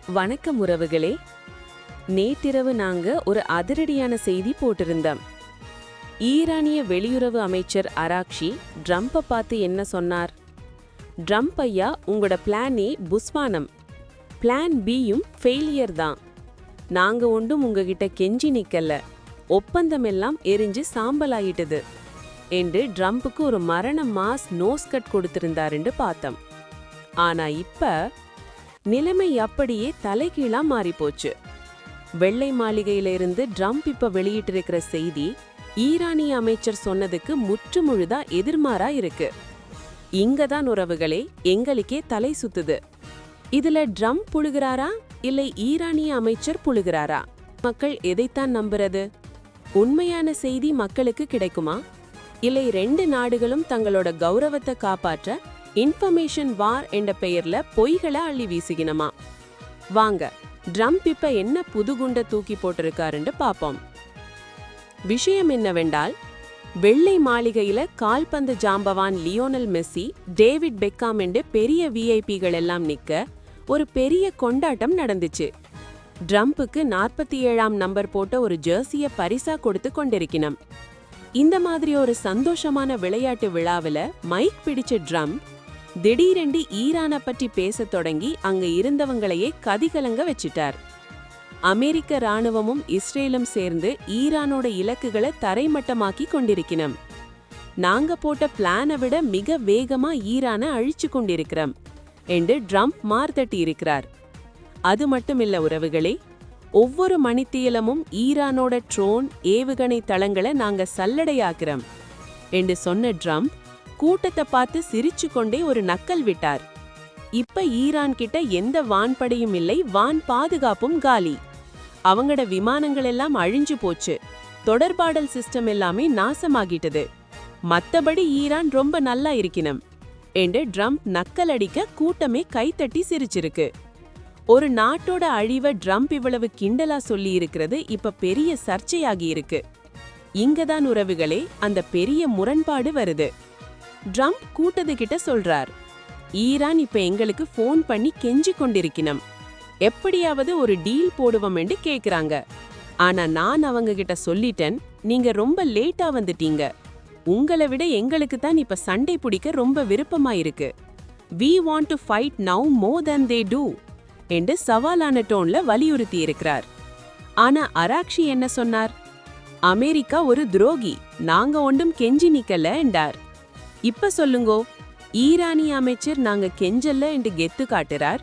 வணக்கம் உறவுகளே. நேற்றிரவு நாங்க ஒரு அதிரடியான செய்தி போட்டிருந்தோம். ஈரானிய வெளியுறவு அமைச்சர் அராக்ஷி ட்ரம்பை பார்த்து என்ன சொன்னார்? ட்ரம்ப் ஐயா, உங்களோட பிளான் ஏ புஸ்வானம், பிளான் பியும் ஃபெயிலியர் தான். நாங்க ஒன்றும் உங்ககிட்ட கெஞ்சி நிக்கல, ஒப்பந்தமெல்லாம் எரிஞ்சு சாம்பலாயிட்டது என்று ட்ரம்புக்கு ஒரு மரண மாஸ் நோஸ்கட் கொடுத்திருந்தாருன்னு பார்த்தோம். ஆனா இப்ப நிலைமை அப்படியே தலைகீழா மாறிப்போச்சு. வெள்ளை மாளிகையிலிருந்து ட்ரம்ப் இப்ப வெளியிட்டிருக்கிற செய்தி ஈரானிய அமைச்சர் சொன்னதுக்கு முற்றுமுழுதா எதிர்மாறா இருக்கு. இங்கதான் உறவுகளே எங்களுக்கே தலை சுத்துது. இதுல ட்ரம்ப் புழுகிறாரா இல்லை ஈரானிய அமைச்சர் புழுகிறாரா? மக்கள் எதைத்தான் நம்புறது? உண்மையான செய்தி மக்களுக்கு கிடைக்குமா, இல்லை ரெண்டு நாடுகளும் தங்களோட கௌரவத்தை காப்பாற்ற இன்ஃபர்மேஷன் வார் என்ற பெயர்ல பொய்களை அள்ளி வீசுகினமா? வாங்க, ட்ரம்ப் இப்ப என்ன புதுகுண்ட தூக்கி போட்டிருக்காருன்னு பாப்போம். விஷயம் என்னவென்றால், வெள்ளை மாளிகையில கால்பந்து ஜாம்பவான் லியோனல் மெஸ்ஸி, டேவிட் பெக்காம் என்று பெரிய விஐபிகள் எல்லாம் நிக்க ஒரு பெரிய கொண்டாட்டம் நடந்துச்சு. ட்ரம்புக்கு 47ஆம் நம்பர் போட்ட ஒரு ஜெர்சிய பரிசா கொடுத்து கொண்டிருக்கணும். இந்த மாதிரி ஒரு சந்தோஷமான விளையாட்டு விழாவில மைக் பிடிச்ச ட்ரம்ப் திடீரென்று ஈரானை பற்றி பேசத் தொடங்கி அங்க இருந்தவங்களையே கதிகலங்க வச்சிட்டார். அமெரிக்க ராணுவமும் இஸ்ரேலும் சேர்ந்து ஈரானோட இலக்குகளை தரைமட்டமாக்கி கொண்டிருக்கிறோம். நாங்க போட்ட பிளானை விட மிக வேகமா ஈரானை அழிச்சு கொண்டிருக்கிறோம் என்று ட்ரம்ப் மார்த்தட்டி இருக்கிறார். அது மட்டுமில்ல உறவுகளே, ஒவ்வொரு மணித்தியலமும் ஈரானோட ட்ரோன் ஏவுகணை தளங்களை நாங்க சல்லடையாக்குறோம் என்று சொன்ன ட்ரம்ப் கூட்டத்தை பார்த்து சிரிச்சு கொண்டே ஒரு நக்கல் விட்டார். இப்ப ஈரான் கிட்ட எந்த வான்படையும் இல்லை, வான் பாதுகாப்பும் காலி. அவங்களோட விமானங்கள் எல்லாம் அழிஞ்சு போச்சு, தொடர்பாடல் சிஸ்டம் எல்லாமே நாசமாகிட்டது. மத்தபடி ஈரான் ரொம்ப நல்லா இருக்கணும் என்று ட்ரம்ப் நக்கல் அடிக்க கூட்டமே கைத்தட்டி சிரிச்சிருக்கு. ஒரு நாட்டோட அழிவை ட்ரம்ப் இவ்வளவு கிண்டலா சொல்லி இருக்கிறது இப்ப பெரிய சர்ச்சையாகி இருக்கு. இங்கதான் உறவுகளே அந்த பெரிய முரண்பாடு வருது. ட்ரம்ப் கூட்டத்துக்கிட்ட சொல்றார், ஈரான் இப்ப எங்களுக்கு போன் பண்ணி கெஞ்சி கொண்டிருக்கணும், எப்படியாவது ஒரு டீல் போடுவோம் என்று கேக்குறாங்க. ஆனா நான் அவங்க கிட்ட சொல்லிட்டேன், நீங்க ரொம்ப லேட்டா வந்துட்டீங்க, உங்களை விட எங்களுக்கு தான் இப்ப சண்டை பிடிக்க ரொம்ப விருப்பமா இருக்கு. We want to fight now more than they do என்று சவாலான டோன்ல வலியுறுத்தி இருக்கிறார். ஆனா அராக்ஷி என்ன சொன்னார்? அமெரிக்கா ஒரு துரோகி, நாங்க ஒன்றும் கெஞ்சி நிக்கல என்றார். இப்ப சொல்லுங்கோ, ஈரானிய அமைச்சர் நாங்க கெஞ்சல்ல என்று கெத்து காட்டுறார்,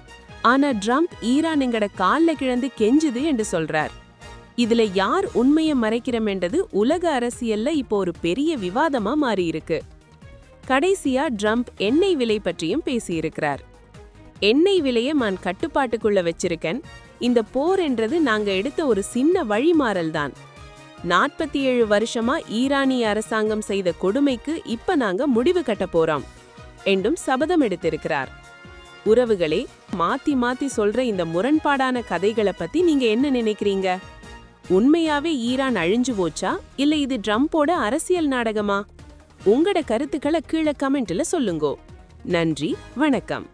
ஆனா ட்ரம்ப் ஈரான் எங்கட கால்ல கிழந்து கெஞ்சுது என்று சொல்றார். இதுல யார் உண்மையை மறைக்கிறோம் என்றது உலக அரசியல்ல இப்போ ஒரு பெரிய விவாதமா மாறி இருக்கு. கடைசியா ட்ரம்ப் எண்ணெய் விலை பற்றியும் பேசியிருக்கிறார். எண்ணெய் விலையை நான் கட்டுப்பாட்டுக்குள்ள வச்சிருக்கேன், இந்த போர் என்றது நாங்க எடுத்த ஒரு சின்ன வழிமாறல் தான். 47 வருஷமா ஈரானிய அரசாங்கம் செய்த கொடுமைக்கு இப்ப நாங்க முடிவு கட்ட போறோம் என்றும் சபதம் எடுத்திருக்கிறார். உறவுகளே, மாத்தி மாத்தி சொல்ற இந்த முரண்பாடான கதைகளை பத்தி நீங்க என்ன நினைக்கிறீங்க? உண்மையாவே ஈரான் அழிஞ்சு போச்சா, இல்ல இது ட்ரம்போட அரசியல் நாடகமா? உங்களோட கருத்துக்களை கீழே கமெண்ட்ல சொல்லுங்கோ. நன்றி, வணக்கம்.